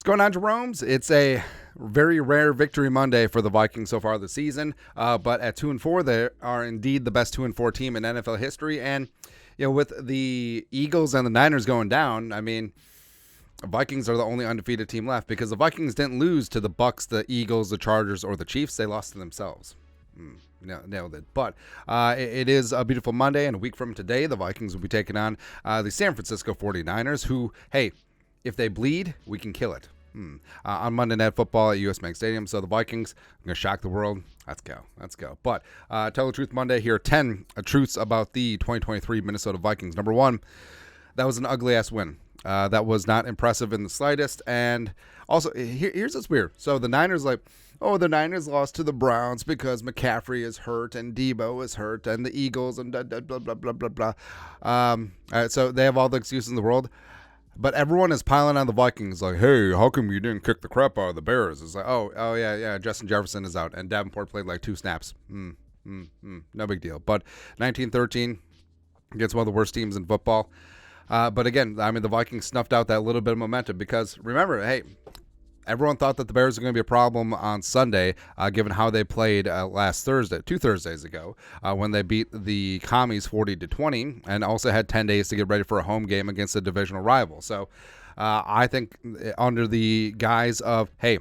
going on, Jerome's? It's a very rare victory Monday for the Vikings so far this season, but at 2-4, they are indeed the best 2-4 team in NFL history. And with the Eagles and the Niners going down, I mean, Vikings are the only undefeated team left because the Vikings didn't lose to the Bucks, the Eagles, the Chargers, or the Chiefs. They lost to themselves. Nailed it. But it is a beautiful Monday, and a week from today, the Vikings will be taking on the San Francisco 49ers, who, hey, if they bleed, we can kill it. On Monday Night Football at US Bank Stadium. So the Vikings are going to shock the world. Let's go. But Tell the Truth Monday, here are 10 truths about the 2023 Minnesota Vikings. Number one, that was an ugly-ass win. That was not impressive in the slightest. And also, here's what's weird. So the Niners the Niners lost to the Browns because McCaffrey is hurt and Debo is hurt and the Eagles and blah, blah, blah, blah, blah, blah. All right, so they have all the excuses in the world. But everyone is piling on the Vikings like, hey, how come you didn't kick the crap out of the Bears? It's like, oh yeah, Justin Jefferson is out, and Davenport played like 2 snaps. No big deal. But 19-13 against one of the worst teams in football. But again, I mean, the Vikings snuffed out that little bit of momentum because, remember, hey, everyone thought that the Bears were going to be a problem on Sunday, given how they played last Thursday, 2 Thursdays ago, when they beat the Commies 40-20, and also had 10 days to get ready for a home game against a divisional rival. So I think under the guise of, hey,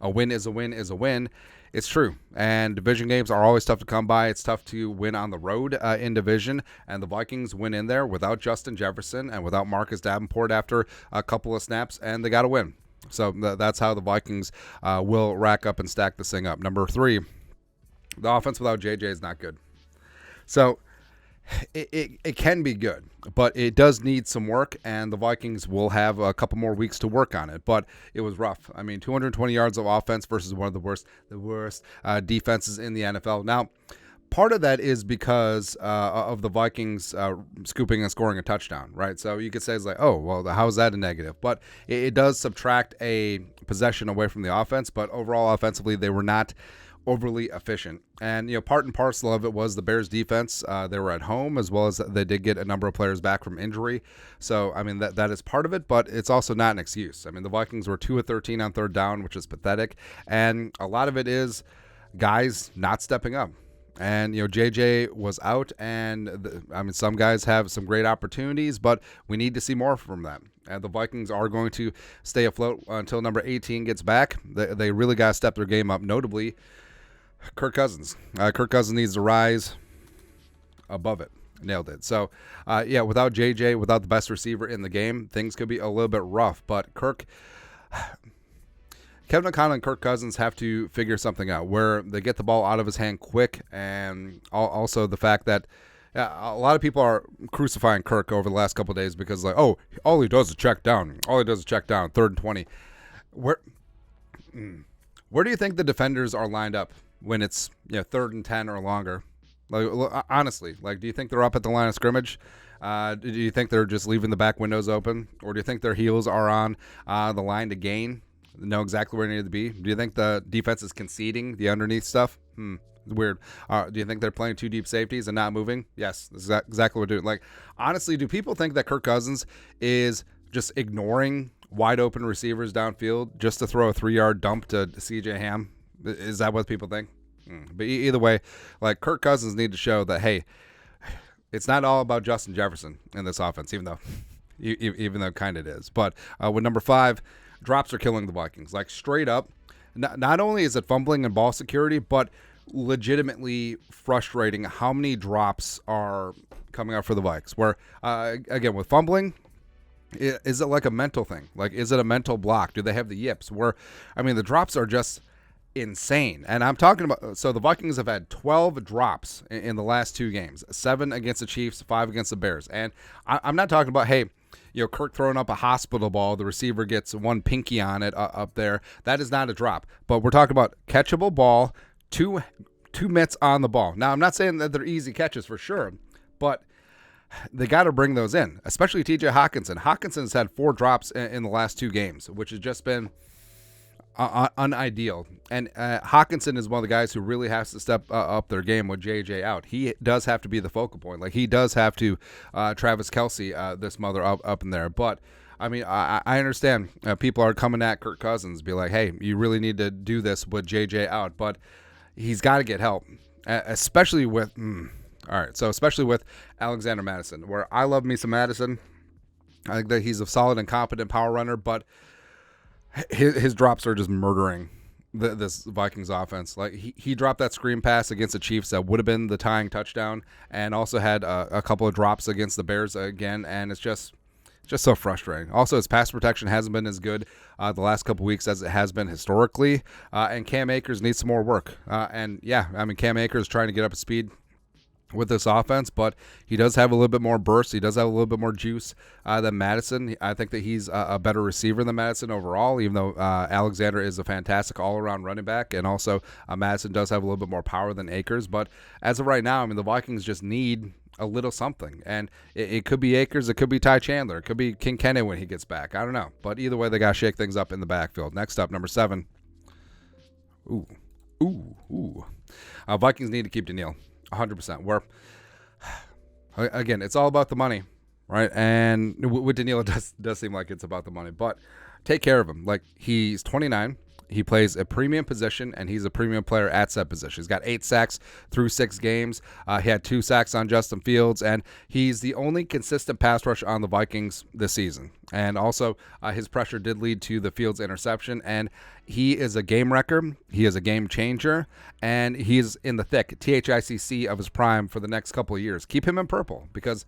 a win is a win is a win, it's true. And division games are always tough to come by. It's tough to win on the road in division. And the Vikings went in there without Justin Jefferson and without Marcus Davenport after a couple of snaps, and they got a win. So that's how the Vikings will rack up and stack this thing up. Number 3, the offense without JJ is not good. So it can be good, but it does need some work, and the Vikings will have a couple more weeks to work on it. But it was rough. I mean, 220 yards of offense versus one of the worst defenses in the NFL. Now, part of that is because of the Vikings scooping and scoring a touchdown, right? So you could say it's like, oh, well, how is that a negative? But it does subtract a possession away from the offense. But overall, offensively, they were not overly efficient. And, part and parcel of it was the Bears defense. They were at home, as well as they did get a number of players back from injury. So, I mean, that is part of it, but it's also not an excuse. I mean, the Vikings were 2 of 13 on third down, which is pathetic. And a lot of it is guys not stepping up. And, JJ was out, and some guys have some great opportunities, but we need to see more from them. And the Vikings are going to stay afloat until number 18 gets back. They really got to step their game up, notably Kirk Cousins. Kirk Cousins needs to rise above it. Nailed it. So, without JJ, without the best receiver in the game, things could be a little bit rough. But Kevin O'Connell and Kirk Cousins have to figure something out where they get the ball out of his hand quick, and also the fact that a lot of people are crucifying Kirk over the last couple of days because, like, oh, all he does is check down. 3rd and 20. Where do you think the defenders are lined up when it's 3rd and 10 or longer? Like, honestly, do you think they're up at the line of scrimmage? Do you think they're just leaving the back windows open, or do you think their heels are on the line to gain? Know exactly where they need to be? Do you think the defense is conceding the underneath stuff? Weird. Do you think they're playing 2 deep safeties and not moving? Yes, that's exactly what we're doing. Like, honestly, do people think that Kirk Cousins is just ignoring wide open receivers downfield just to throw a 3-yard dump to CJ Ham? Is that what people think? But either way, like, Kirk Cousins need to show that, hey, it's not all about Justin Jefferson in this offense, even though kind of it is. But with number 5, drops are killing the Vikings. Like, straight up, not only is it fumbling and ball security, but legitimately frustrating how many drops are coming out for the Vikes. Where, again, with fumbling, is it like a mental thing? Like, is it a mental block? Do they have the yips? Where, I mean, the drops are just insane. And I'm talking about, so the Vikings have had 12 drops in the last 2 games, 7 against the Chiefs, 5 against the Bears. And I'm not talking about, hey, Kirk throwing up a hospital ball, the receiver gets 1 pinky on it up there. That is not a drop. But we're talking about catchable ball, two mitts on the ball. Now, I'm not saying that they're easy catches for sure, but they got to bring those in, especially TJ Hawkinson. Hawkinson's had 4 drops in the last 2 games, which has just been unideal. And Hawkinson is one of the guys who really has to step up their game with JJ out. He does have to be the focal point. Like, he does have to Travis Kelce this mother up in there. But I mean, I understand people are coming at Kirk Cousins, be like, hey, you really need to do this with JJ out, but he's got to get help, especially with all right, so especially with Alexander Madison, where I love me some Madison. I think that he's a solid and competent power runner, but his drops are just murdering this Vikings offense. Like he dropped that screen pass against the Chiefs that would have been the tying touchdown, and also had a couple of drops against the Bears again, and it's just so frustrating. Also, his pass protection hasn't been as good the last couple weeks as it has been historically, and Cam Akers needs some more work. And yeah, I mean, Cam Akers is trying to get up to speed with this offense, but he does have a little bit more burst. He does have a little bit more juice than Madison. I think that he's a better receiver than Madison overall, even though Alexander is a fantastic all-around running back, and also Madison does have a little bit more power than Akers. But as of right now, I mean, the Vikings just need a little something, and it could be Akers, it could be Ty Chandler, it could be King Kenny when he gets back. I don't know, but either way, they got to shake things up in the backfield. Next up, number 7. Vikings need to keep Danielle. 100%. Where, again, it's all about the money, right? And with Danielle, it does seem like it's about the money. But take care of him. Like, he's 29. He plays a premium position, and he's a premium player at said position. He's got 8 sacks through 6 games. He had 2 sacks on Justin Fields, and he's the only consistent pass rush on the Vikings this season. And also, his pressure did lead to the Fields interception, and he is a game wrecker. He is a game changer, and he's in the thick, THICC of his prime for the next couple of years. Keep him in purple, because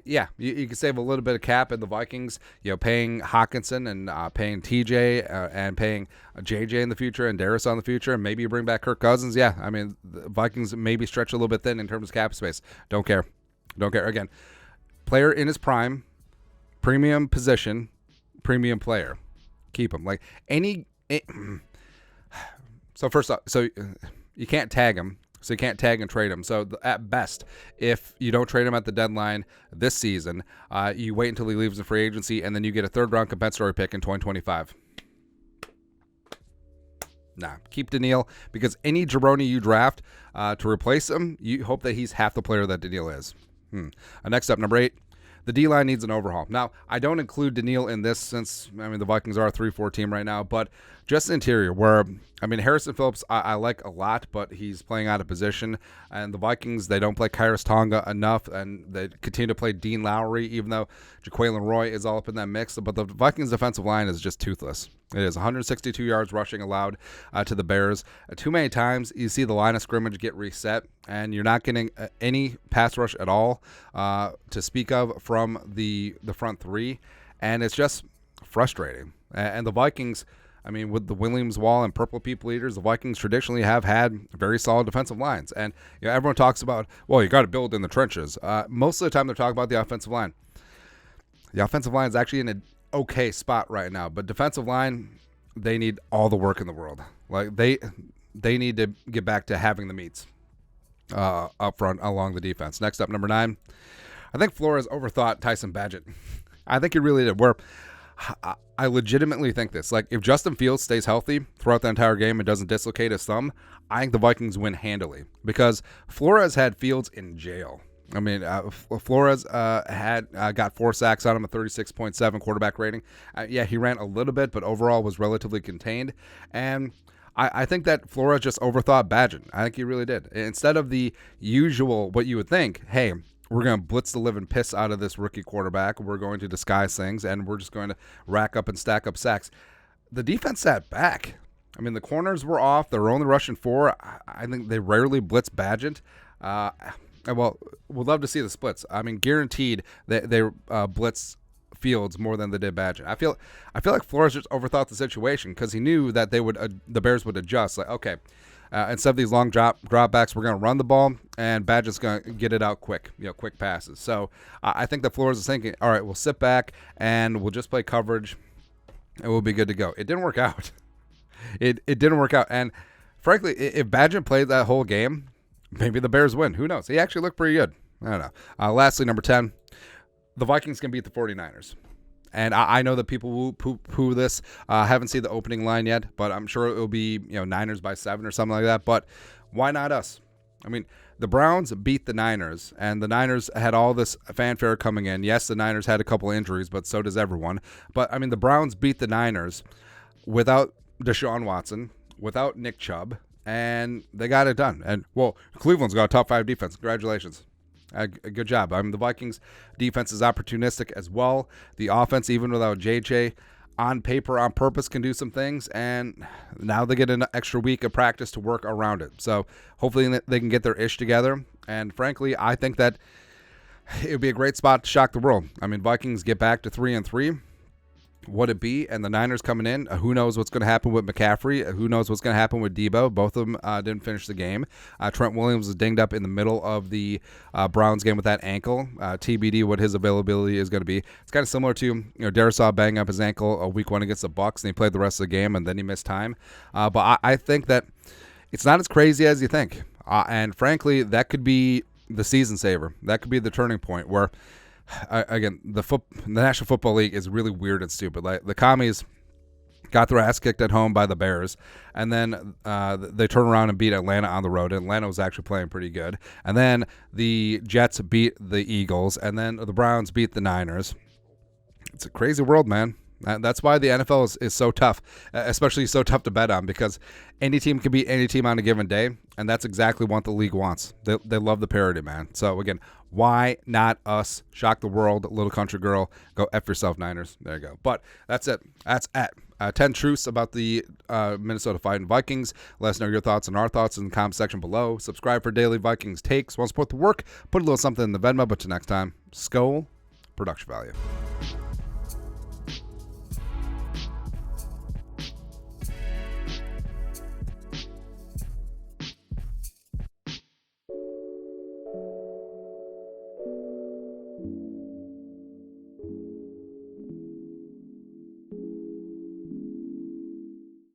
you can save a little bit of cap in the Vikings, paying Hawkinson and paying TJ and paying JJ in the future and Darius on the future, and maybe you bring back Kirk Cousins. Yeah, I mean, the Vikings maybe stretch a little bit thin in terms of cap space. Don't care. Again, player in his prime, premium position, premium player. Keep him. Like so first off, so you can't tag him. So you can't tag and trade him. So at best, if you don't trade him at the deadline this season, you wait until he leaves the free agency, and then you get a 3rd-round compensatory pick in 2025. Nah, keep Danielle, because any jabroni you draft to replace him, you hope that he's half the player that Danielle is. Next up, number 8. The D-line needs an overhaul. Now, I don't include Danielle in this since, I mean, the Vikings are a 3-4 team right now, but just interior where, I mean, Harrison Phillips I like a lot, but he's playing out of position. And the Vikings, they don't play Kairos Tonga enough, and they continue to play Dean Lowry, even though Jaquelin Roy is all up in that mix. But the Vikings' defensive line is just toothless. It is 162 yards rushing allowed to the Bears. Too many times you see the line of scrimmage get reset, and you're not getting any pass rush at all to speak of from the front 3, and it's just frustrating. And the Vikings, I mean, with the Williams Wall and Purple People Eaters, the Vikings traditionally have had very solid defensive lines. And everyone talks about, well, you got to build in the trenches. Most of the time they're talking about the offensive line. The offensive line is actually in an okay spot right now, but defensive line, they need all the work in the world. Like they need to get back to having the meats up front along the defense. Next up, number 9. I think Flores overthought Tyson Bagent. I think he really did. Where I legitimately think this. Like, if Justin Fields stays healthy throughout the entire game and doesn't dislocate his thumb, I think the Vikings win handily, because Flores had Fields in jail. I mean, Flores got 4 sacks on him, a 36.7 quarterback rating. He ran a little bit, but overall was relatively contained. And I think that Flores just overthought Bagent. I think he really did. Instead of the usual, what you would think, hey, we're going to blitz the living piss out of this rookie quarterback, we're going to disguise things, and we're just going to rack up and stack up sacks. The defense sat back. I mean, the corners were off. They were only rushing 4. I think they rarely blitz Bagent. Well, we'd love to see the splits. I mean, guaranteed they blitz Fields more than they did Bagent. I feel like Flores just overthought the situation, because he knew that the Bears would adjust. Like, okay, instead of these long dropbacks, we're going to run the ball, and Bagent's going to get it out quick, quick passes. So I think that Flores is thinking, all right, we'll sit back and we'll just play coverage, and we'll be good to go. It didn't work out. It didn't work out. And frankly, if Bagent played that whole game, maybe the Bears win. Who knows? He actually looked pretty good. I don't know. Lastly, number 10, the Vikings can beat the 49ers. And I know that people will poo this. I haven't seen the opening line yet, but I'm sure it will be Niners by 7 or something like that. But why not us? I mean, the Browns beat the Niners, and the Niners had all this fanfare coming in. Yes, the Niners had a couple injuries, but so does everyone. But, I mean, the Browns beat the Niners without Deshaun Watson, without Nick Chubb, and they got it done. And, well, Cleveland's got a top 5 defense. Congratulations. Good job. I mean, the Vikings defense is opportunistic as well. The offense, even without JJ, on paper, on purpose, can do some things, and now they get an extra week of practice to work around it. So hopefully they can get their ish together, and frankly, I think that it would be a great spot to shock the world. I mean, Vikings get back to 3-3. Would it be? And the Niners coming in, who knows what's going to happen with McCaffrey? Who knows what's going to happen with Debo? Both of them didn't finish the game. Trent Williams was dinged up in the middle of the Browns game with that ankle. TBD what his availability is going to be. It's kind of similar to Darisaw banging up his ankle week 1 against the Bucs, and he played the rest of the game, and then he missed time. But I think that it's not as crazy as you think. And frankly, that could be the season saver. That could be the turning point where, again, the National Football League is really weird and stupid. Like, the commies got their ass kicked at home by the Bears, and then they turn around and beat Atlanta on the road. Atlanta was actually playing pretty good. And then the Jets beat the Eagles, and then the Browns beat the Niners. It's a crazy world, man. That's why the NFL is so tough, especially so tough to bet on, because any team can beat any team on a given day, and that's exactly what the league wants. They love the parity, man. So, again, why not us? Shock the world, little country girl. Go F yourself, Niners. There you go. But that's it. That's at 10 truths about the Minnesota Fighting Vikings. Let us know your thoughts and our thoughts in the comment section below. Subscribe for daily Vikings takes. Want to support the work? Put a little something in the Venmo. But till next time, Skol, production value.